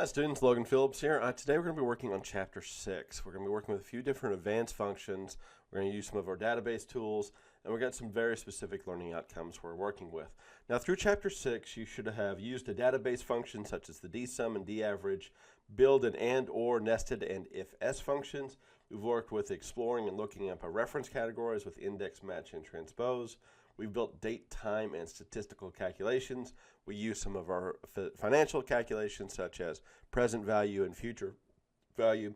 Hi students, Logan Phillips here. Today we're going to be working on Chapter 6. We're going to be working with a few different advanced functions. We're going to use some of our database tools, and we've got some very specific learning outcomes we're working with. Now through Chapter 6, you should have used a database function such as the dsum and daverage, build and or, nested and if-s functions. We've worked with exploring and looking up our reference categories with index, match, and transpose. We've built date, time, and statistical calculations. We use some of our financial calculations such as present value and future value.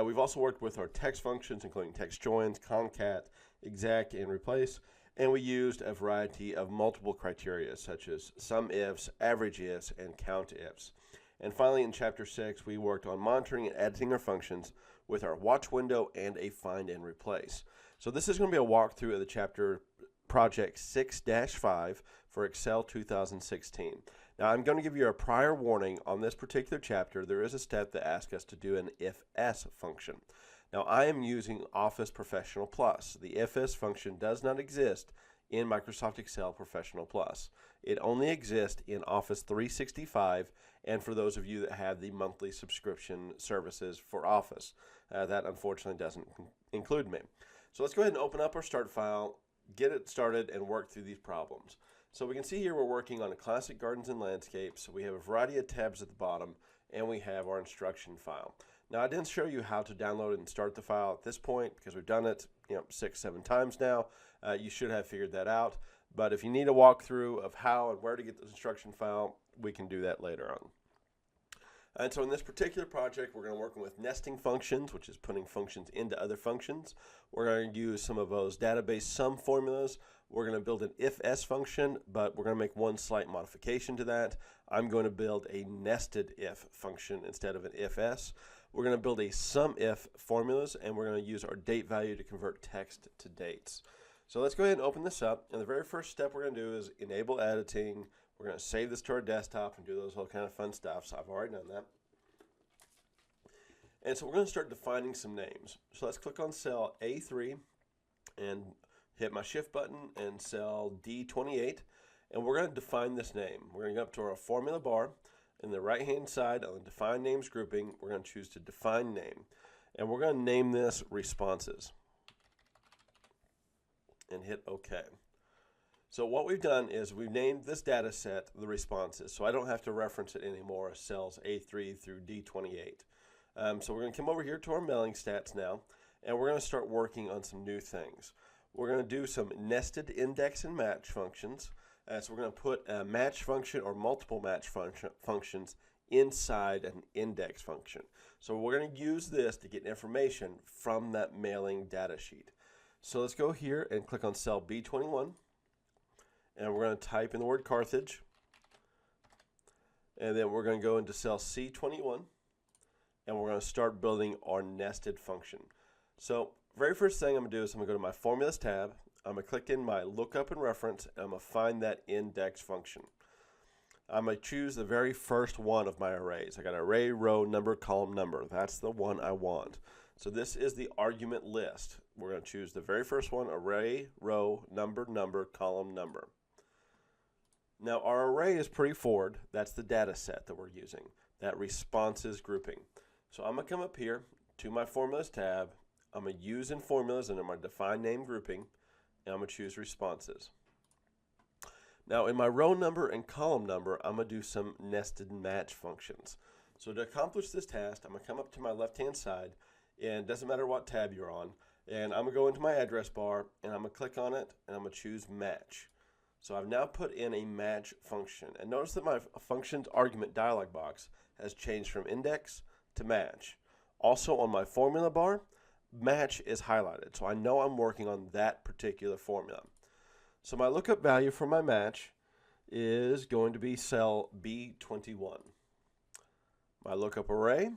We've also worked with our text functions, including text joins, concat, exact, and replace. And we used a variety of multiple criteria such as sum ifs, average ifs, and count ifs. And finally, in Chapter 6, we worked on monitoring and editing our functions with our watch window and a find and replace. So this is going to be a walkthrough of the chapter Project 6-5 for Excel 2016. Now I'm going to give you a prior warning on this particular chapter. There is a step that asks us to do an if-s function. Now I am using Office Professional Plus. The if-s function does not exist in Microsoft Excel Professional Plus. It only exists in Office 365 and for those of you that have the monthly subscription services for Office. That unfortunately doesn't include me. So let's go ahead and open up our start file, get it started, and work through these problems. So we can see here we're working on a classic gardens and landscapes. So we have a variety of tabs at the bottom, and we have our instruction file. Now I didn't show you how to download and start the file at this point because we've done it 6-7 times now. You should have figured that out. But if you need a walkthrough of how and where to get the instruction file, we can do that later on. And so in this particular project, we're going to work with nesting functions, which is putting functions into other functions. We're going to use some of those database sum formulas. We're going to build an if-s function, but we're going to make one slight modification to that. I'm going to build a nested if function instead of an if-s. We're going to build a sum if formulas, and we're going to use our date value to convert text to dates. So let's go ahead and open this up. And the very first step we're going to do is enable editing. We're going to save this to our desktop and do those whole kind of fun stuff. So I've already done that. And so we're going to start defining some names. So let's click on cell A3 and hit my shift button and cell D28. And we're going to define this name. We're going to go up to our formula bar. In the right hand side on the define names grouping, we're going to choose to define name. And we're going to name this responses. And hit OK. So what we've done is we've named this data set the responses, so I don't have to reference it anymore as cells A3 through D28. So we're going to come over here to our mailing stats now, and we're going to start working on some new things. We're going to do some nested index and match functions. So we're going to put a match function or multiple match functions inside an index function. So we're going to use this to get information from that mailing data sheet. So let's go here and click on cell B21. And we're going to type in the word Carthage. And then we're going to go into cell C21. And we're going to start building our nested function. So very first thing I'm going to do is I'm going to go to my formulas tab. I'm going to click in my lookup and reference. And I'm going to find that index function. I'm going to choose the very first one of my arrays. I got array, row, number, column, number. That's the one I want. So this is the argument list. We're going to choose the very first one, array, row, number, number, column, number. Now our array is pretty forward. That's the data set that we're using, that responses grouping. So I'm going to come up here to my formulas tab. I'm going to use in formulas under my define name grouping, and I'm going to choose responses. Now in my row number and column number, I'm going to do some nested match functions. So to accomplish this task, I'm going to come up to my left hand side, and it doesn't matter what tab you're on, and I'm going to go into my address bar, and I'm going to click on it, and I'm going to choose match. So I've now put in a match function, and notice that my functions argument dialog box has changed from index to match. Also on my formula bar, match is highlighted, so I know I'm working on that particular formula. So my lookup value for my match is going to be cell B21. My lookup array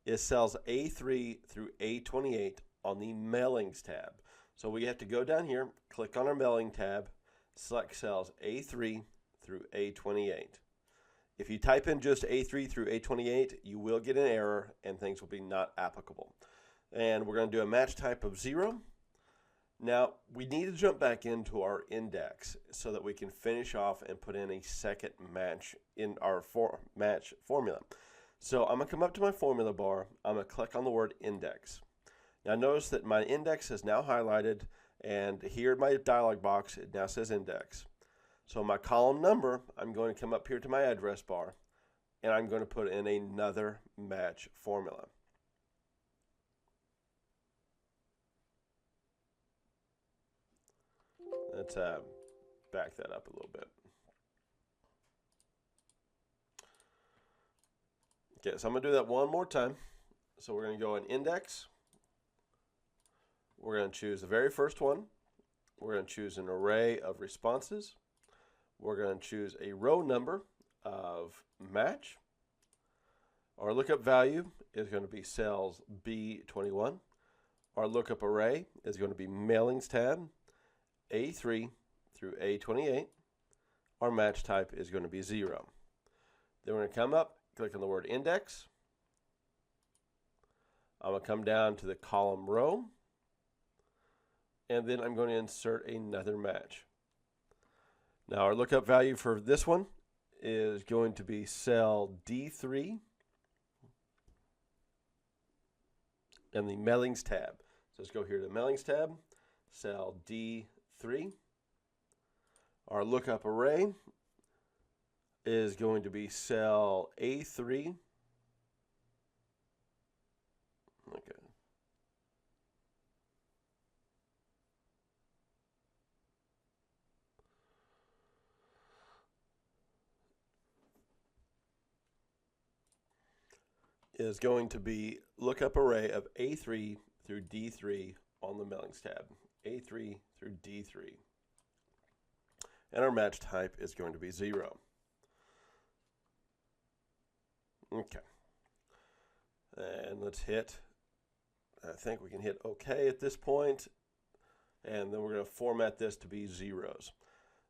is cells A3 through A28 on the mailings tab. So we have to go down here, click on our mailing tab, select cells A3 through A28. If you type in just A3 through A28, you will get an error and things will be not applicable. And we're going to do a match type of 0. Now, we need to jump back into our index so that we can finish off and put in a second match in our match formula. So I'm going to come up to my formula bar. I'm going to click on the word index. Now notice that my index is now highlighted, and here in my dialog box it now says index. So my column number, I'm going to come up here to my address bar, and I'm going to put in another match formula. Let's back that up a little bit. Okay, so I'm going to do that one more time. So we're going to go in index. We're going to choose the very first one. We're going to choose an array of responses. We're going to choose a row number of match. Our lookup value is going to be cells B21. Our lookup array is going to be mailings tab A3 through A28. Our match type is going to be 0. Then we're going to come up, click on the word index. I'm going to come down to the column row, and then I'm going to insert another match. Now our lookup value for this one is going to be cell D3 and the mailings tab. So let's go here to the mailings tab, cell D3. Our lookup array is going to be cell A3. Okay. Is going to be lookup array of A3 through D3 on the mailings tab. A3 through D3. And our match type is going to be 0. Okay. And let's hit, I think we can hit OK at this point. And then we're going to format this to be zeros.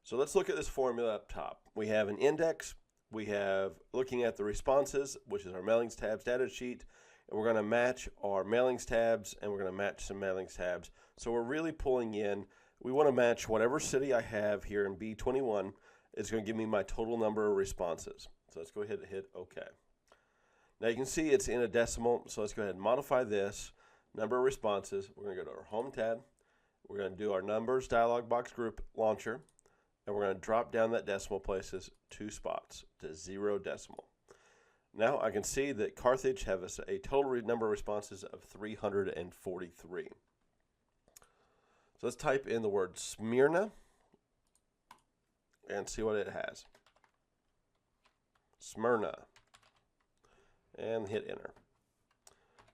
So let's look at this formula up top. We have an index. We have looking at the responses, which is our mailings tabs data sheet, and we're going to match our mailings tabs, and we're going to match some mailings tabs. So we're really pulling in, we want to match whatever city I have here in B21. It's going to give me my total number of responses. So let's go ahead and hit OK. Now you can see it's in a decimal, so let's go ahead and modify this. Number of responses, we're going to go to our Home tab. We're going to do our Numbers dialog box group launcher. And we're going to drop down that decimal places 2 spots to 0 decimal. Now I can see that Carthage has a total number of responses of 343. So let's type in the word Smyrna and see what it has. Smyrna. And hit enter.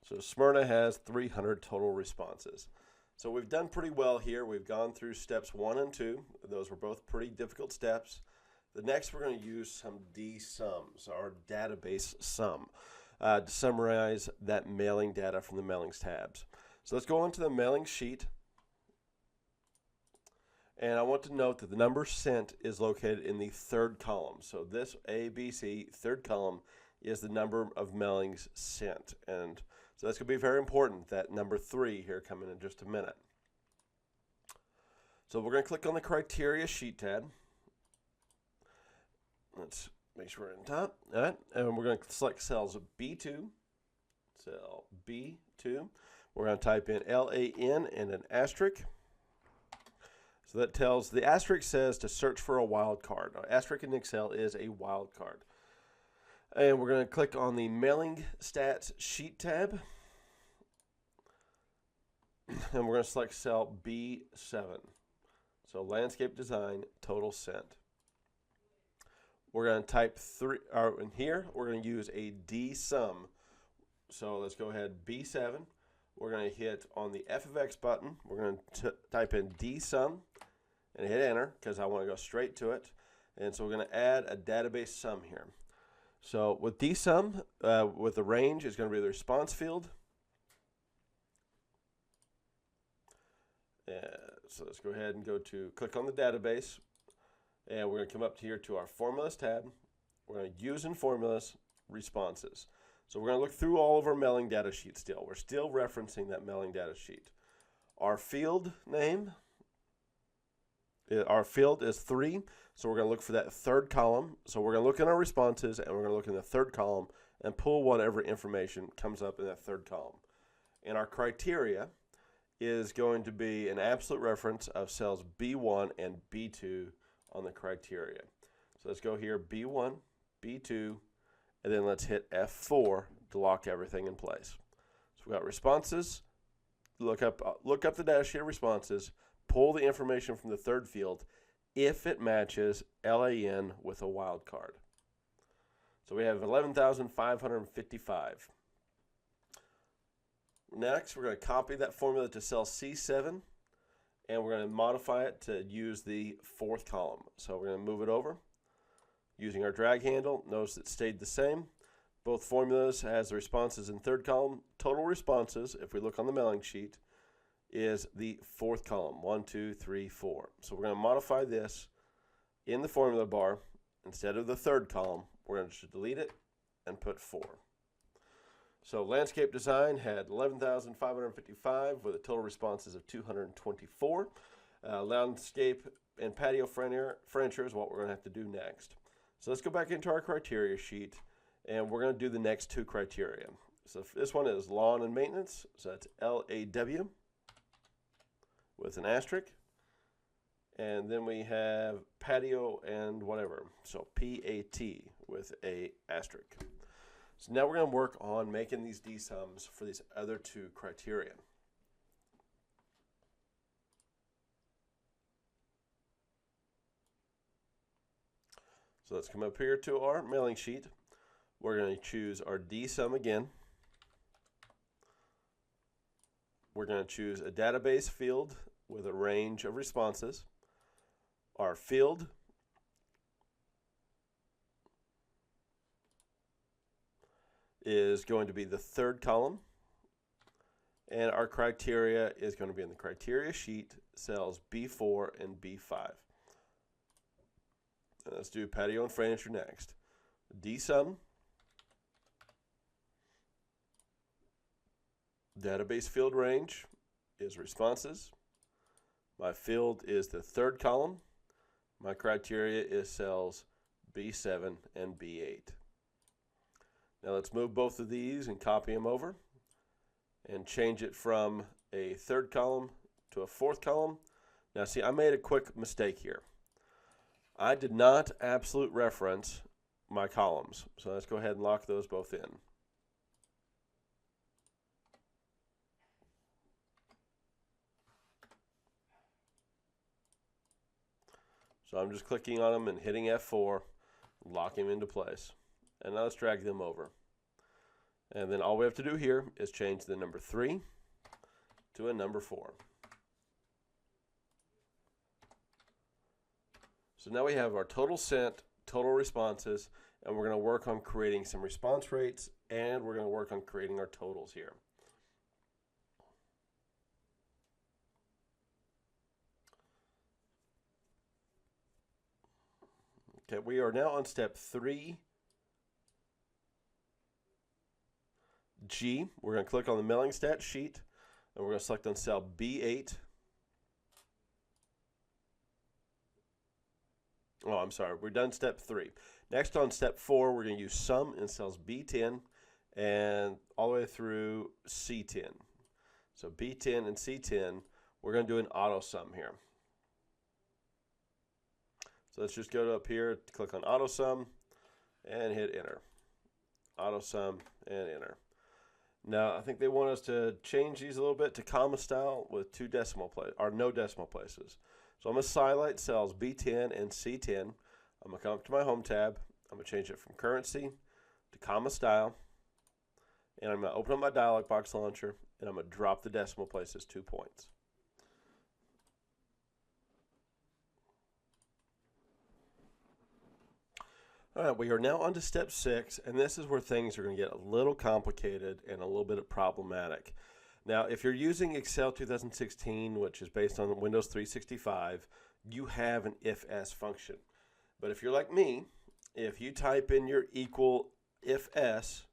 So Smyrna has 300 total responses. So we've done pretty well here. We've gone through steps 1 and 2. Those were both pretty difficult steps. The next we're going to use some dsums, our database sum, to summarize that mailing data from the mailings tabs. So let's go on to the mailing sheet. And I want to note that the number sent is located in the third column. So this ABC, third column, is the number of mailings sent. And so that's going to be very important, that number 3 here coming in just a minute. So we're going to click on the Criteria Sheet tab. Let's make sure we're in top. All right, and we're going to select cells B2, cell B2. We're going to type in LAN and an asterisk. So that tells, the asterisk says to search for a wildcard. Now, asterisk in Excel is a wildcard. And we're going to click on the Mailing Stats Sheet tab. And we're going to select cell B7. So Landscape Design, Total Sent. We're going to type in here, we're going to use a dsum. So let's go ahead, B7. We're going to hit on the F of X button. We're going to type in dsum and hit enter because I want to go straight to it. And so we're going to add a database sum here. So with dsum, with the range, is going to be the response field. So let's go ahead and click on the database. And we're going to come up here to our Formulas tab. We're going to use in Formulas, Responses. So we're going to look through all of our mailing data sheet still. We're still referencing that mailing data sheet. Our field name, our field is 3, so we're going to look for that third column. So we're going to look in our responses, and we're going to look in the third column and pull whatever information comes up in that third column. And our criteria is going to be an absolute reference of cells B1 and B2 on the criteria. So let's go here, B1, B2, and then let's hit F4 to lock everything in place. So we've got responses. Look up the data sheet of responses, pull the information from the third field if it matches LAN with a wildcard. So we have 11,555. Next, we're going to copy that formula to cell C7, and we're going to modify it to use the fourth column. So we're going to move it over using our drag handle. Notice it stayed the same. Both formulas has the responses in third column. Total responses, if we look on the mailing sheet, is the fourth column, 1, 2, 3, 4. So we're going to modify this in the formula bar. Instead of the third column, we're going to delete it and put 4. So landscape design had 11,555 with a total responses of 224. Landscape and patio furniture is what we're going to have to do next. So let's go back into our criteria sheet, and we're going to do the next 2 criteria. So this one is lawn and maintenance, so that's LAW with an asterisk. And then we have patio and whatever, so PAT with a asterisk. So now we're going to work on making these dsums for these other 2 criteria. So let's come up here to our mailing sheet. We're going to choose our dsum again. We're going to choose a database field with a range of responses. Our field is going to be the third column, and our criteria is going to be in the criteria sheet, cells B4 and B5. And let's do patio and furniture next. dsum, database field range is responses. My field is the third column. My criteria is cells B7 and B8. Now let's move both of these and copy them over and change it from a third column to a fourth column. Now see, I made a quick mistake here. I did not absolute reference my columns. So let's go ahead and lock those both in. So I'm just clicking on them and hitting F4, lock them into place. And now let's drag them over. And then all we have to do here is change the number 3 to a number 4. So now we have our total sent, total responses, and we're going to work on creating some response rates, and we're going to work on creating our totals here. Okay, we are now on step 3G. We're going to click on the mailing stat sheet, and we're going to select on cell B8. Oh, I'm sorry. We're done step 3. Next on step 4, we're going to use sum in cells B10 and all the way through C10. So B10 and C10, we're going to do an auto sum here. So let's just go up here, click on auto sum, and hit enter. Auto sum and enter. Now I think they want us to change these a little bit to comma style with 2 decimal places or no decimal places. So I'm going to highlight cells B10 and C10. I'm going to come up to my home tab. I'm going to change it from currency to comma style, and I'm going to open up my dialog box launcher, and I'm going to drop the decimal places 2 points. All right, we are now on to step 6, and this is where things are going to get a little complicated and a little bit problematic. Now, if you're using Excel 2016, which is based on Windows 365, you have an if-s function. But if you're like me, if you type in your equal if-s,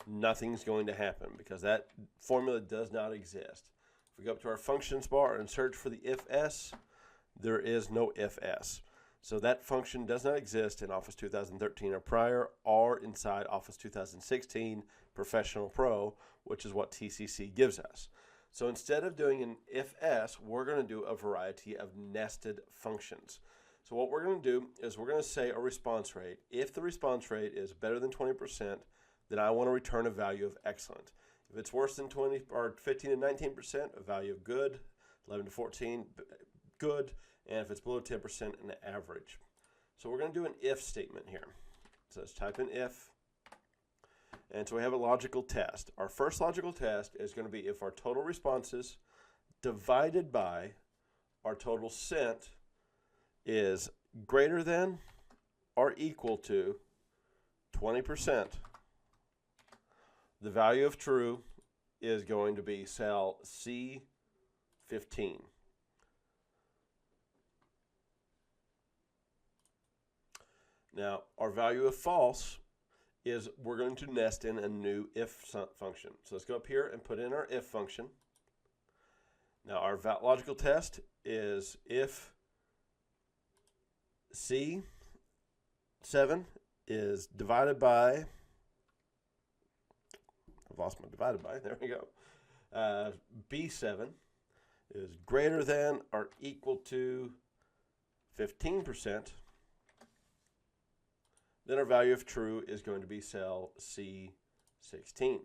nothing's going to happen because that formula does not exist. If we go up to our functions bar and search for the if-s, there is no if-s. So that function does not exist in Office 2013 or prior, or inside Office 2016 Professional Pro, which is what TCC gives us. So instead of doing an if-s, we're going to do a variety of nested functions. So what we're going to do is we're going to say a response rate. If the response rate is better than 20%, then I want to return a value of excellent. If it's worse than 20 or 15 and 19%, a value of good, 11 to 14, good, and if it's below 10%, an average. So we're going to do an if statement here. So let's type in if. And so we have a logical test. Our first logical test is going to be if our total responses divided by our total sent is greater than or equal to 20%. The value of true is going to be cell C15. Now, our value of false is we're going to nest in a new if function. So let's go up here and put in our if function. Now, our logical test is if C7 is divided by, I've lost my divided by, there we go. B7 is greater than or equal to 15%. Then our value of true is going to be cell C16. And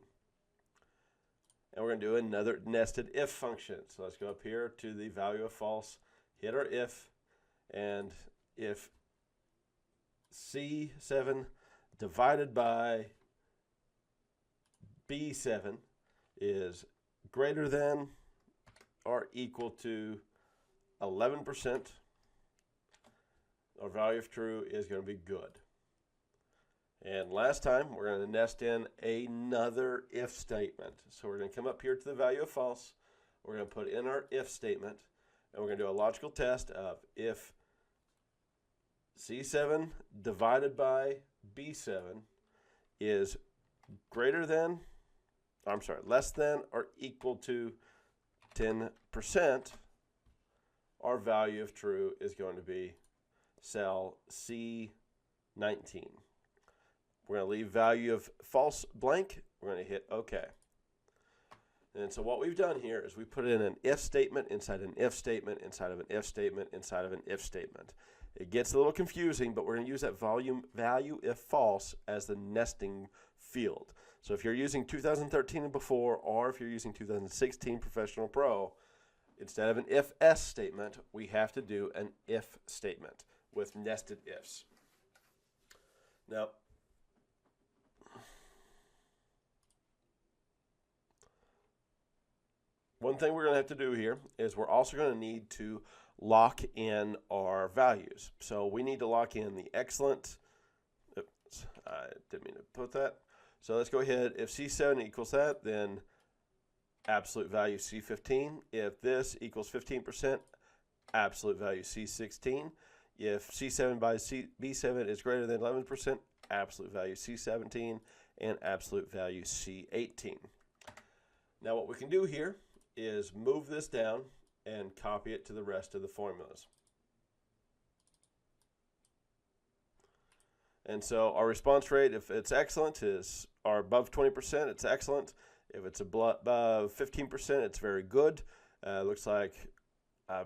we're going to do another nested if function. So let's go up here to the value of false, hit our if, and if C7 divided by B7 is greater than or equal to 11%, our value of true is going to be good. And last time, we're going to nest in another if statement. So we're going to come up here to the value of false. We're going to put in our if statement, and we're going to do a logical test of if C7 divided by B7 is less than or equal to 10%, our value of true is going to be cell C19. We're going to leave value of false blank. We're going to hit OK. And so what we've done here is we put in an if statement inside an if statement inside of an if statement inside of an if statement. It gets a little confusing, but we're going to use that value if false as the nesting field. So if you're using 2013 and before, or if you're using 2016 Professional Pro, instead of an if-s statement, we have to do an if statement with nested ifs. Now, one thing we're going to have to do here is we're also going to need to lock in our values. So we need to lock in the excellent. Oops, I didn't mean to put that. So let's go ahead. If C7 equals that, then absolute value C15. If this equals 15%, absolute value C16. If C7 by B7 is greater than 11%, absolute value C17 and absolute value C18. Now what we can do here is move this down and copy it to the rest of the formulas. And so our response rate, if it's excellent, is or above 20%, it's excellent. If it's above 15%, it's very good. Looks like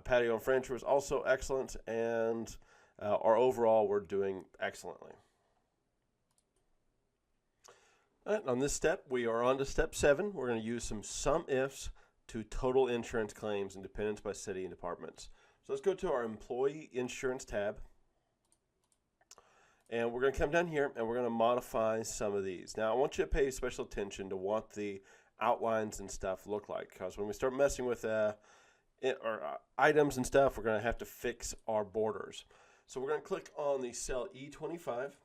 patio and furniture was also excellent, and our overall, we're doing excellently. All right, on this step, we are on to step 7. We're going to use some sum ifs to total insurance claims and dependents by city and departments. So let's go to our employee insurance tab. And we're going to come down here and we're going to modify some of these. Now, I want you to pay special attention to what the outlines and stuff look like, because when we start messing with items and stuff, we're going to have to fix our borders. So we're going to click on the cell E25.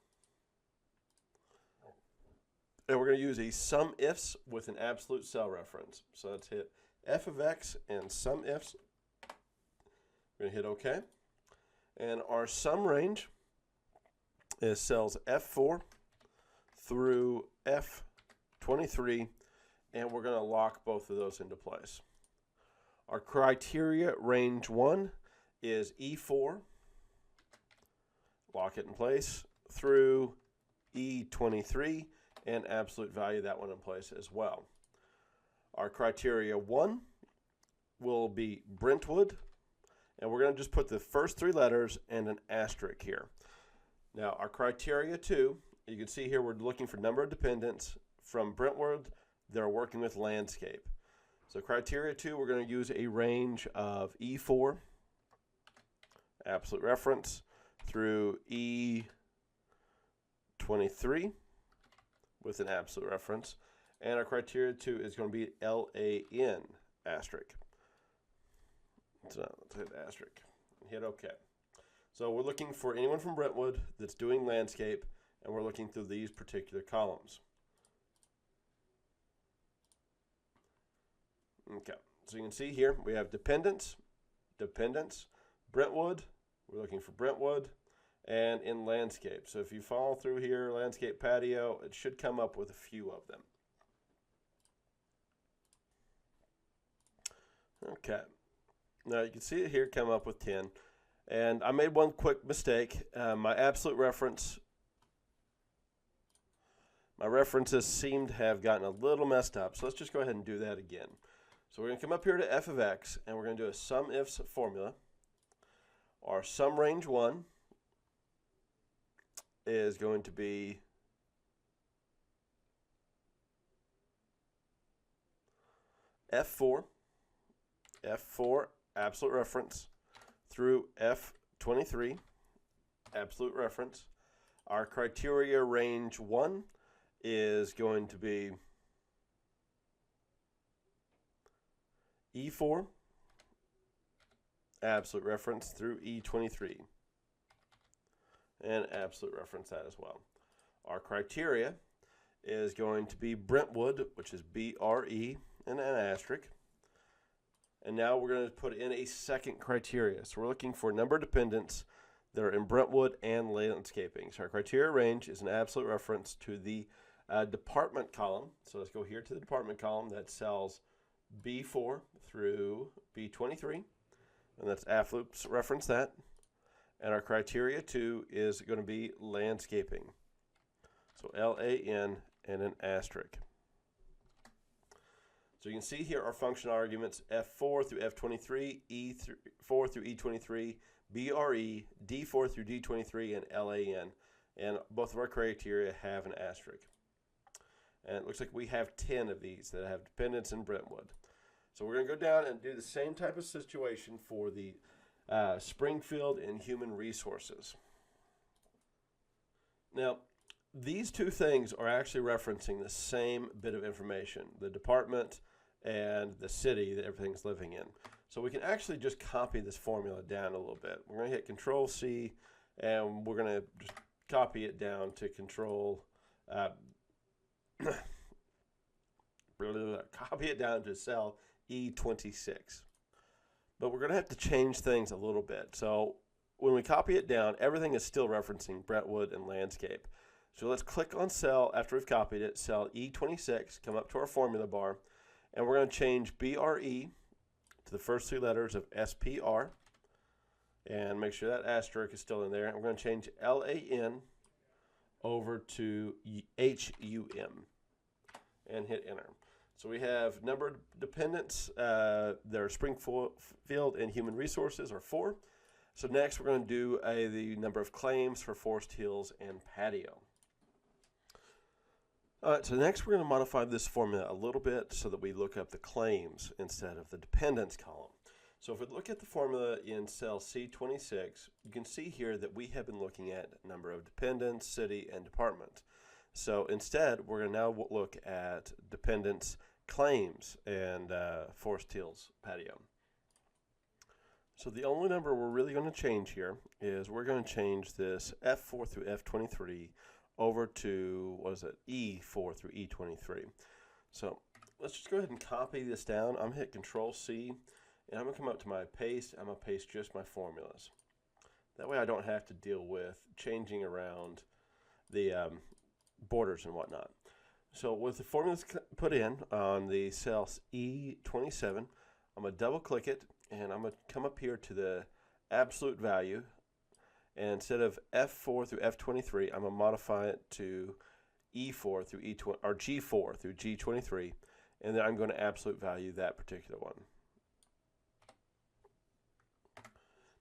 And we're going to use a sum ifs with an absolute cell reference. So let's hit f of x and sum ifs. We're going to hit OK. And our sum range is cells F4 through F23, and we're going to lock both of those into place. Our criteria range 1 is E4. Lock it in place through E23 and absolute value that one in place as well. Our criteria 1 will be Brentwood, and we're going to just put the first 3 letters and an asterisk here. Now our criteria 2, you can see here we're looking for number of dependents from Brentwood that are working with landscape. So criteria 2, we're going to use a range of E4, absolute reference, through E23 with an absolute reference. And our criteria 2 is going to be LAN asterisk. So let's hit asterisk and hit OK. So we're looking for anyone from Brentwood that's doing landscape, and we're looking through these particular columns. Okay, so you can see here we have dependents, Brentwood, we're looking for Brentwood, and in landscape. So if you follow through here, landscape patio, it should come up with a few of them. Okay, now you can see it here come up with 10. And I made one quick mistake. My absolute reference, my references seem to have gotten a little messed up. So let's just go ahead and do that again. So we're going to come up here to f of x, and we're going to do a sum ifs formula. Our sum range 1 is going to be F4 absolute reference through F23 absolute reference. Our criteria range 1 is going to be E4 absolute reference through E23 and absolute reference that as well. Our criteria is going to be Brentwood, which is BRE and an asterisk. And now we're going to put in a second criteria. So we're looking for number of dependents that are in Brentwood and landscaping. So our criteria range is an absolute reference to the department column. So let's go here to the department column that sells B4 through B23. And that's absolute reference that. And our criteria 2 is going to be landscaping. So LAN and an asterisk. So you can see here our function arguments F4 through F23, E4 through E23, BRE, D4 through D23, and LAN. And both of our criteria have an asterisk. And it looks like we have 10 of these that have dependents in Brentwood. So we're going to go down and do the same type of situation for the Springfield and human resources. Now, these two things are actually referencing the same bit of information, the department and the city that everything's living in. So we can actually just copy this formula down a little bit. We're going to hit Control C, and we're going to just copy it down to copy it down to cell E26. But we're going to have to change things a little bit. So when we copy it down, everything is still referencing Brentwood and landscape. So let's click on cell after we've copied it, cell E26, come up to our formula bar, and we're going to change BRE to the first 3 letters of SPR, and make sure that asterisk is still in there. And we're going to change LAN over to HUM and hit enter. So we have number of dependents, their Springfield and human resources are 4. So next we're going to do the number of claims for Forest Hills and patio. All right, so next we're going to modify this formula a little bit so that we look up the claims instead of the dependents column. So if we look at the formula in cell C26, you can see here that we have been looking at number of dependents, city, and department. So instead, we're going to now look at dependents, claims, and Forest Hills patio. So the only number we're really going to change here is we're going to change this F4 through F23 over to, E4 through E23. So let's just go ahead and copy this down. I'm going to hit Control C, and I'm going to come up to my paste. I'm going to paste just my formulas. That way I don't have to deal with changing around the borders and whatnot. So with the formulas put in on the cells E27, I'm going to double click it, and I'm going to come up here to the absolute value, and instead of F4 through F23, I'm going to modify it to E4 through E20 or G4 through G23, and then I'm going to absolute value that particular one.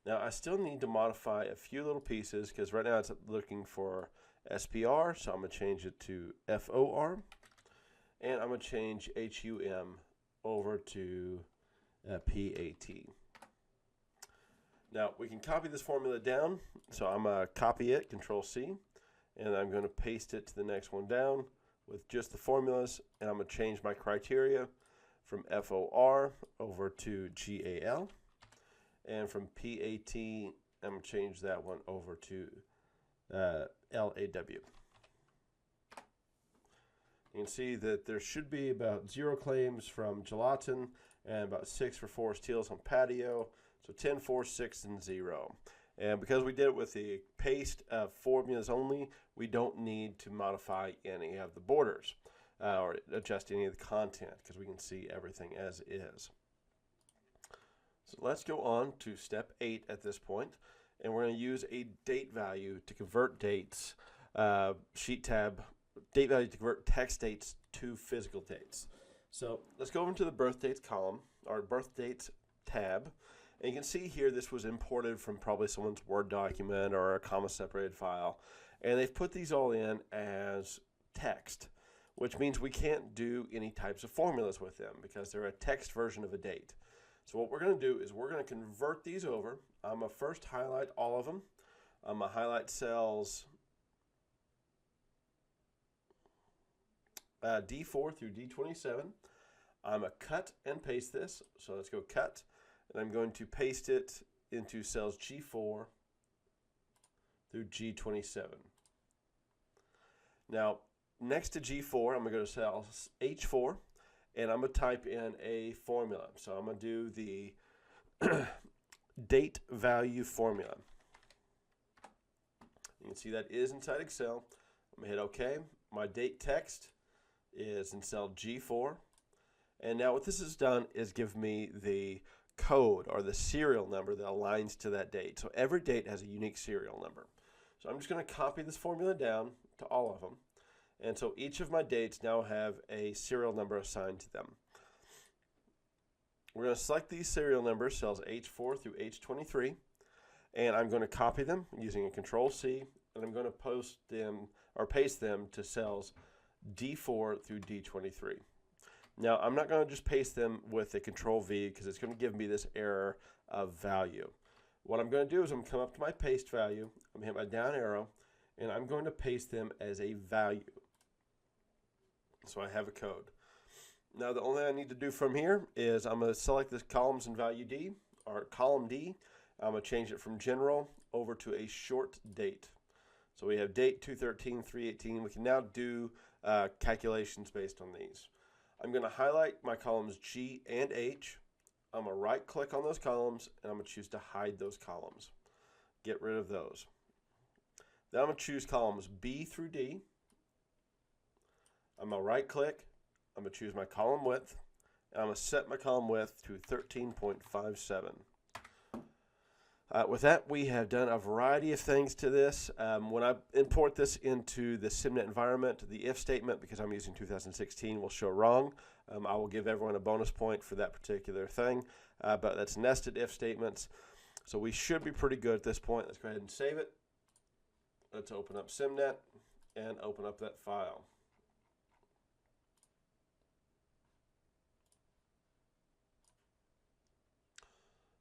Now I still need to modify a few little pieces because right now it's looking for SPR, so I'm going to change it to FOR, and I'm going to change HUM over to PAT. Now we can copy this formula down, so I'm going to copy it, Control C, and I'm going to paste it to the next one down with just the formulas, and I'm going to change my criteria from FOR over to GAL, and from PAT I'm going to change that one over to LAW. You can see that there should be about 0 claims from gelatin and about 6 for forest hills on patio. So 10, 4, 6, and 0. And because we did it with the paste formulas only, we don't need to modify any of the borders or adjust any of the content because we can see everything as is. So let's go on to step 8 at this point, and we're going to use a date value to convert dates, sheet tab, date value to convert text dates to physical dates. So let's go over to the birth dates column, or birth dates tab. And you can see here this was imported from probably someone's Word document or a comma-separated file. And they've put these all in as text, which means we can't do any types of formulas with them because they're a text version of a date. So what we're going to do is we're going to convert these over. I'm going to first highlight all of them. I'm going to highlight cells D4 through D27. I'm going to cut and paste this. So let's go cut. And I'm going to paste it into cells G4 through G27. Now, next to G4, I'm going to go to cell H4, and I'm going to type in a formula. So I'm going to do the date value formula. You can see that is inside Excel. I'm going to hit OK. My date text is in cell G4. And now what this has done is give me the code or the serial number that aligns to that date. So every date has a unique serial number. So I'm just going to copy this formula down to all of them. And so each of my dates now have a serial number assigned to them. We're going to select these serial numbers, cells H4 through H23, and I'm going to copy them using a Control C, and I'm going to post them or paste them to cells D4 through D23. Now, I'm not going to just paste them with a Control V because it's going to give me this error of value. What I'm going to do is I'm going to come up to my paste value, I'm going to hit my down arrow, and I'm going to paste them as a value. So I have a code. Now, the only thing I need to do from here is I'm going to select this columns and value D, or column D. I'm going to change it from general over to a short date. So we have date 213, 318. We can now do calculations based on these. I'm going to highlight my columns G and H. I'm going to right click on those columns and I'm going to choose to hide those columns. Get rid of those. Then I'm going to choose columns B through D. I'm going to right click. I'm going to choose my column width. And I'm going to set my column width to 13.57. With that, we have done a variety of things to this. When I import this into the Simnet environment, the if statement, because I'm using 2016, will show wrong. I will give everyone a bonus point for that particular thing, but that's nested if statements. So we should be pretty good at this point. Let's go ahead and save it. Let's open up Simnet and open up that file.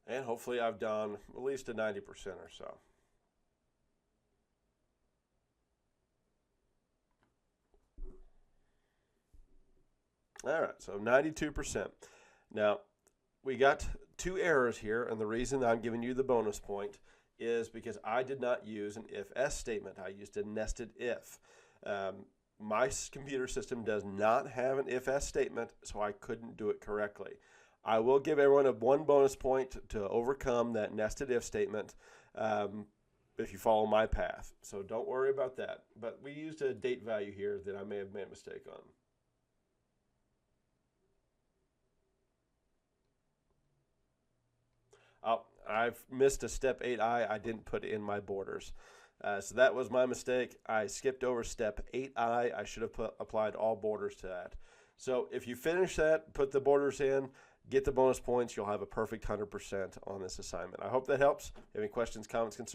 And hopefully I've done at least a 90% or so. All right, so 92%. Now, we got 2 errors here, and the reason I'm giving you the bonus point is because I did not use an if-else statement. I used a nested if. My computer system does not have an if-else statement, so I couldn't do it correctly. I will give everyone one bonus point to overcome that nested if statement if you follow my path. So don't worry about that. But we used a date value here that I may have made a mistake on. Oh, I've missed a step 8i. I didn't put in my borders. So that was my mistake. I skipped over step 8i. I should have applied all borders to that. So if you finish that, put the borders in, get the bonus points, you'll have a perfect 100% on this assignment. I hope that helps. If you have any questions, comments, concerns,